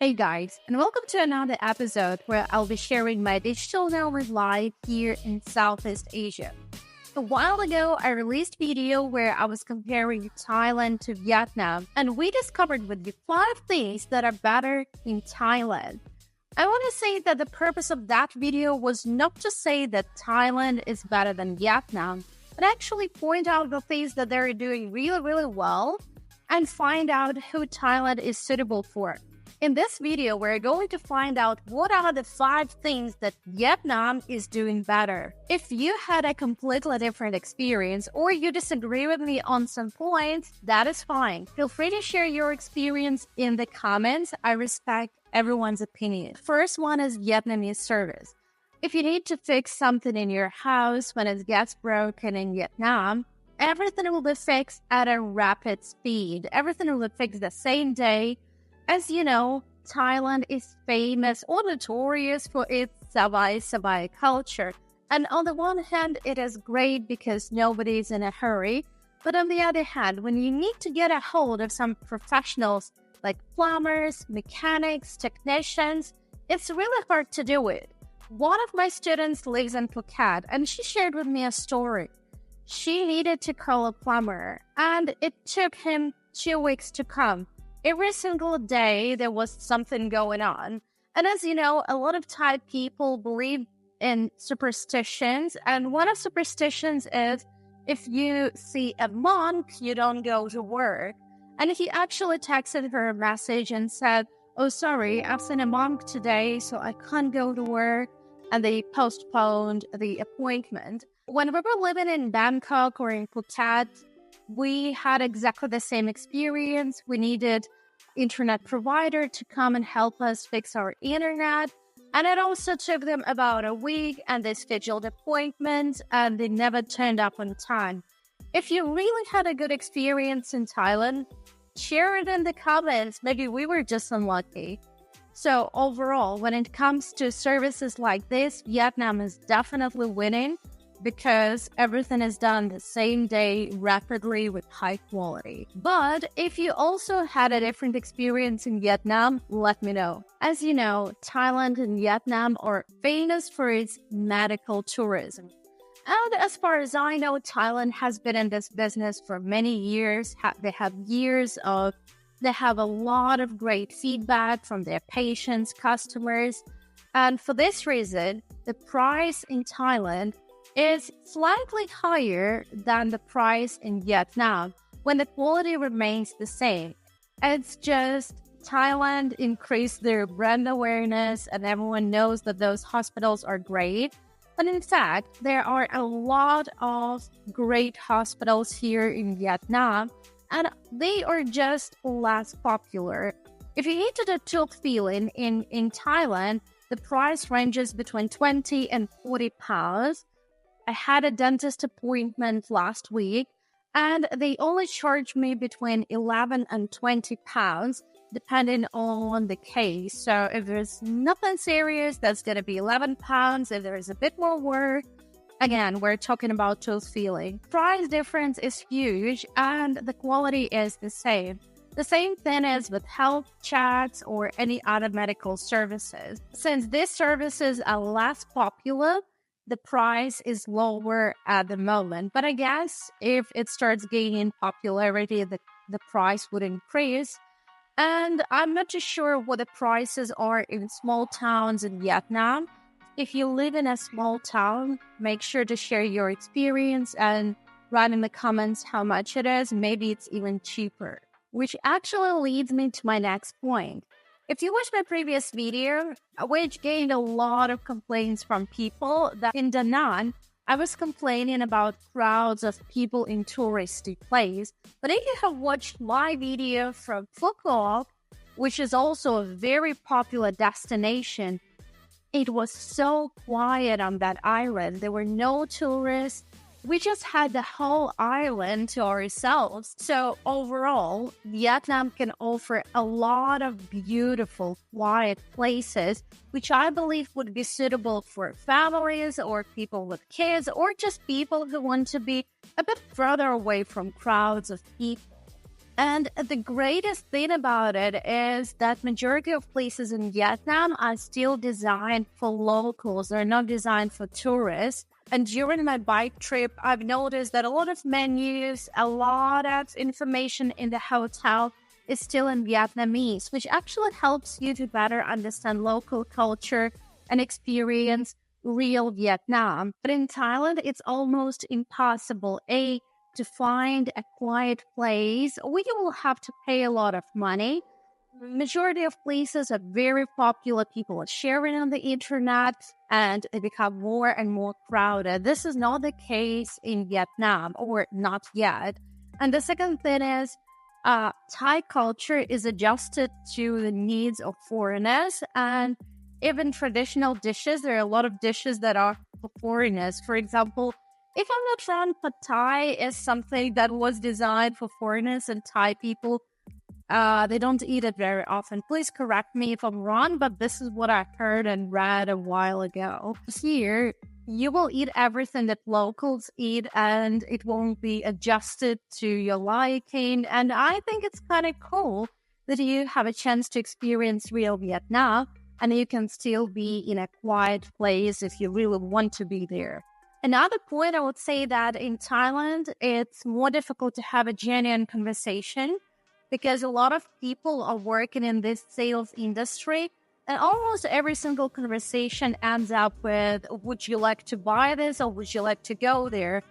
Hey guys, and welcome to another episode where I'll be sharing my digital nomad life here in Southeast Asia. A while ago, I released a video where I was comparing Thailand to Vietnam, and we discovered with you 5 things that are better in Thailand. I want to say that the purpose of that video was not to say that Thailand is better than Vietnam, but actually point out the things that they're doing really well and find out who Thailand is suitable for. In this video, we're going to find out what are the 5 things that Vietnam is doing better. If you had a completely different experience or you disagree with me on some points, that is fine. Feel free to share your experience in the comments. I respect everyone's opinion. First one is Vietnamese service. If you need to fix something in your house when it gets broken in Vietnam, everything will be fixed at a rapid speed. Everything will be fixed the same day. As you know, Thailand is famous or notorious for its sabai culture. And on the one hand, it is great because nobody's in a hurry. But on the other hand, when you need to get a hold of some professionals like plumbers, mechanics, technicians, it's really hard to do it. One of my students lives in Phuket, and she shared with me a story. She needed to call a plumber, and it took him 2 weeks to come. Every single day, there was something going on. And as you know, a lot of Thai people believe in superstitions. And one of superstitions is if you see a monk, you don't go to work. And he actually texted her a message and said, "Oh, sorry, I've seen a monk today, so I can't go to work." And they postponed the appointment. When we were living in Bangkok or in Phuket, we had exactly the same experience. We needed internet provider to come and help us fix our internet. And it also took them about a week, and they scheduled appointments and they never turned up on time. If you really had a good experience in Thailand, share it in the comments. Maybe we were just unlucky. So overall, when it comes to services like this, Vietnam is definitely winning, because everything is done the same day, rapidly, with high quality. But if you also had a different experience in Vietnam, let me know. As you know, Thailand and Vietnam are famous for its medical tourism. And as far as I know, Thailand has been in this business for many years. They have a lot of great feedback from their patients, customers. And for this reason, the price in Thailand is slightly higher than the price in Vietnam when the quality remains the same. It's just Thailand increased their brand awareness and everyone knows that those hospitals are great. But in fact, there are a lot of great hospitals here in Vietnam and they are just less popular. If you need to do tooth filling in Thailand, the price ranges between 20 and 40 pounds. I had a dentist appointment last week, and they only charged me between 11 and 20 pounds, depending on the case. So if there's nothing serious, that's going to be 11 pounds. If there is a bit more work, again, we're talking about tooth filling. Price difference is huge, and the quality is the same. The same thing is with health checks or any other medical services. Since these services are less popular, the price is lower at the moment. But I guess if it starts gaining popularity, the price would increase. And I'm not too sure what the prices are in small towns in Vietnam. If you live in a small town, make sure to share your experience and write in the comments how much it is. Maybe it's even cheaper. Which actually leads me to my next point. If you watched my previous video, which gained a lot of complaints from people, that in Da Nang, I was complaining about crowds of people in touristy places. But if you have watched my video from Phu Quoc, which is also a very popular destination, it was so quiet on that island. There were no tourists. We just had the whole island to ourselves. So overall, Vietnam can offer a lot of beautiful, quiet places, which I believe would be suitable for families or people with kids or just people who want to be a bit further away from crowds of people. And the greatest thing about it is that majority of places in Vietnam are still designed for locals. They're not designed for tourists. And during my bike trip, I've noticed that a lot of menus, a lot of information in the hotel is still in Vietnamese, which actually helps you to better understand local culture and experience real Vietnam. But in Thailand, it's almost impossible, to find a quiet place, or you will have to pay a lot of money. Majority of places are very popular. People are sharing on the internet and they become more and more crowded. This is not the case in Vietnam, or not yet. And the second thing is Thai culture is adjusted to the needs of foreigners, and even traditional dishes. There are a lot of dishes that are for foreigners. For example, if I'm not wrong, pad Thai is something that was designed for foreigners, and Thai people, they don't eat it very often. Please correct me if I'm wrong, but this is what I heard and read a while ago. Here, you will eat everything that locals eat, and it won't be adjusted to your liking. And I think it's kind of cool that you have a chance to experience real Vietnam, and you can still be in a quiet place if you really want to be there. Another point, I would say that in Thailand, it's more difficult to have a genuine conversation because a lot of people are working in this sales industry, and almost every single conversation ends up with, would you like to buy this, or would you like to go there?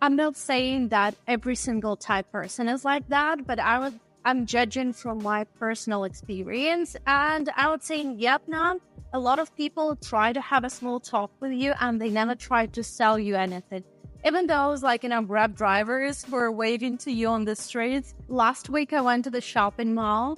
I'm not saying that every single Thai person is like that, but I'm judging from my personal experience. And I would say in Vietnam, a lot of people try to have a small talk with you and they never try to sell you anything. Even those Grab drivers who are waving to you on the streets. Last week I went to the shopping mall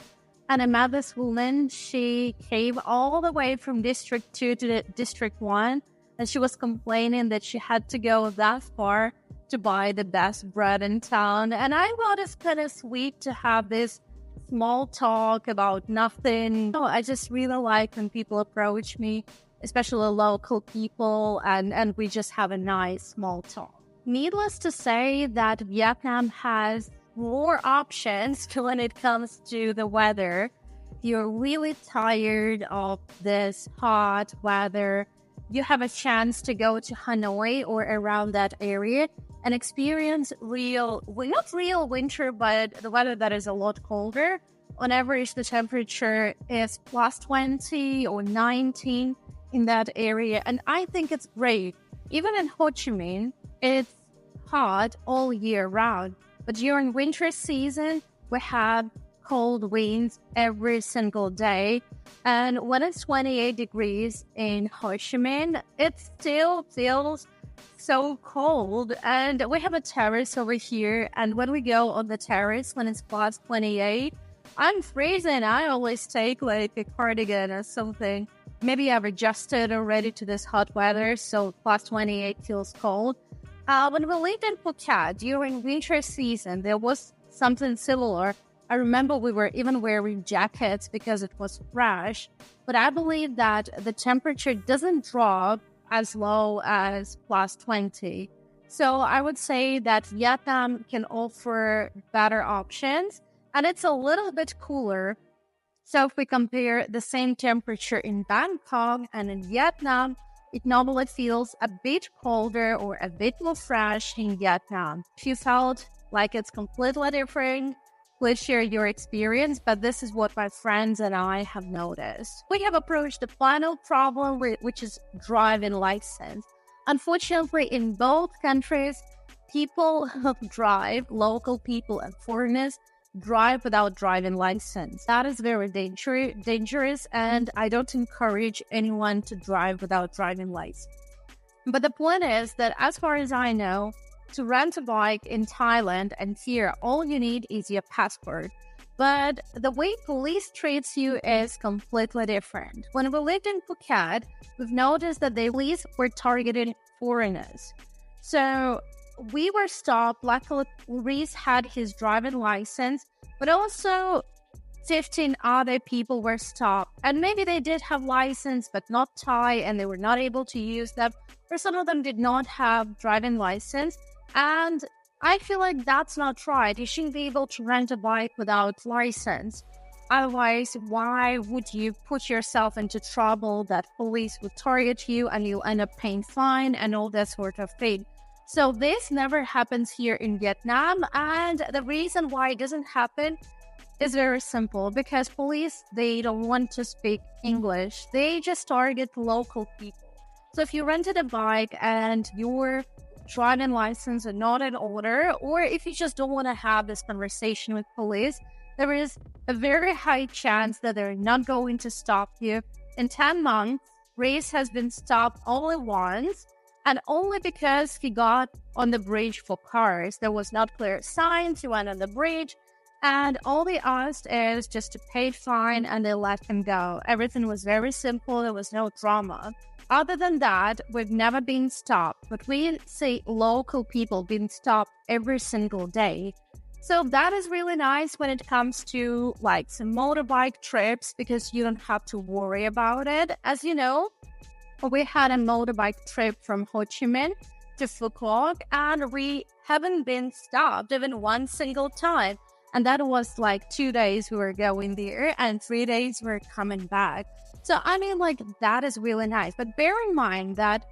and I met this woman. She came all the way from District 2 to the District 1, and she was complaining that she had to go that far to buy the best bread in town. And I thought it's kind of sweet to have this small talk about nothing. I just really like when people approach me, especially local people, and we just have a nice small talk. Needless to say that Vietnam has more options when it comes to the weather. If you're really tired of this hot weather, you have a chance to go to Hanoi or around that area and experience not real winter, but the weather that is a lot colder. On average, the temperature is plus 20 or 19 in that area. And I think it's great. Even in Ho Chi Minh, it's hot all year round. But during winter season, we have cold winds every single day. And when it's 28 degrees in Ho Chi Minh, it still feels so cold. And we have a terrace over here. And when we go on the terrace, when it's plus 28, I'm freezing. I always take a cardigan or something. Maybe I've adjusted already to this hot weather, so plus 28 feels cold. When we lived in Phuket during winter season, there was something similar. I remember we were even wearing jackets because it was fresh. But I believe that the temperature doesn't drop as low as plus 20. So I would say that Vietnam can offer better options, and it's a little bit cooler. So if we compare the same temperature in Bangkok and in Vietnam, it normally feels a bit colder or a bit more fresh in Vietnam. If you felt like it's completely different, please share your experience, but this is what my friends and I have noticed. We have approached the final problem, which is driving license. Unfortunately, in both countries, people who drive, local people and foreigners, drive without driving license. That is very dangerous, and I don't encourage anyone to drive without driving license. But the point is that as far as I know, to rent a bike in Thailand and here, all you need is your passport. But the way police treats you is completely different. When we lived in Phuket, we've noticed that the police were targeting foreigners. So we were stopped. Luckily, Reese had his driving license, but also 15 other people were stopped. And maybe they did have license, but not Thai, and they were not able to use them. Or some of them did not have driving license. And I feel like that's not right. You shouldn't be able to rent a bike without license. Otherwise, why would you put yourself into trouble that police would target you and you'll end up paying fine and all that sort of thing? So this never happens here in Vietnam, and the reason why it doesn't happen is very simple, because police, they don't want to speak English. They just target local people. So if you rented a bike and your driving license is not in order, or if you just don't want to have this conversation with police, there is a very high chance that they're not going to stop you. In 10 months, Reese has been stopped only once, and only because he got on the bridge for cars. There was not clear signs. He went on the bridge, and all they asked is just to pay fine, and they let him go. Everything was very simple. There was no drama. Other than that, we've never been stopped, but we see local people being stopped every single day. So that is really nice when it comes to like some motorbike trips, because you don't have to worry about it. As you know, we had a motorbike trip from Ho Chi Minh to Phu Quoc, and we haven't been stopped even one single time. And that was like 2 days we were going there and 3 days we were coming back. So, I mean, like, that is really nice. But bear in mind that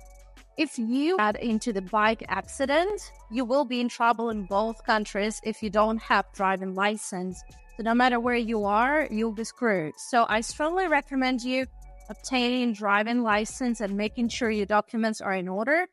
if you get into the bike accident, you will be in trouble in both countries if you don't have driving license. So no matter where you are, you'll be screwed. So I strongly recommend you obtaining driving license and making sure your documents are in order,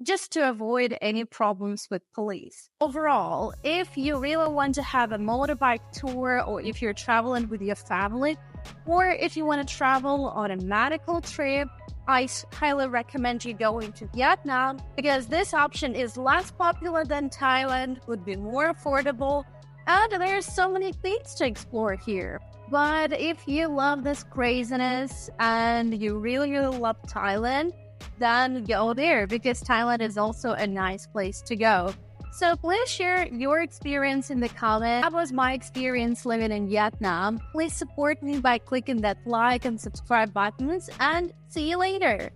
just to avoid any problems with police. Overall, if you really want to have a motorbike tour, or if you're traveling with your family, or if you want to travel on a medical trip, I highly recommend you going to Vietnam, because this option is less popular than Thailand, would be more affordable, and there's so many things to explore here. But if you love this craziness and you really, really love Thailand, then go there, because Thailand is also a nice place to go. So please share your experience in the comments. That was my experience living in Vietnam. Please support me by clicking that like and subscribe buttons, and see you later.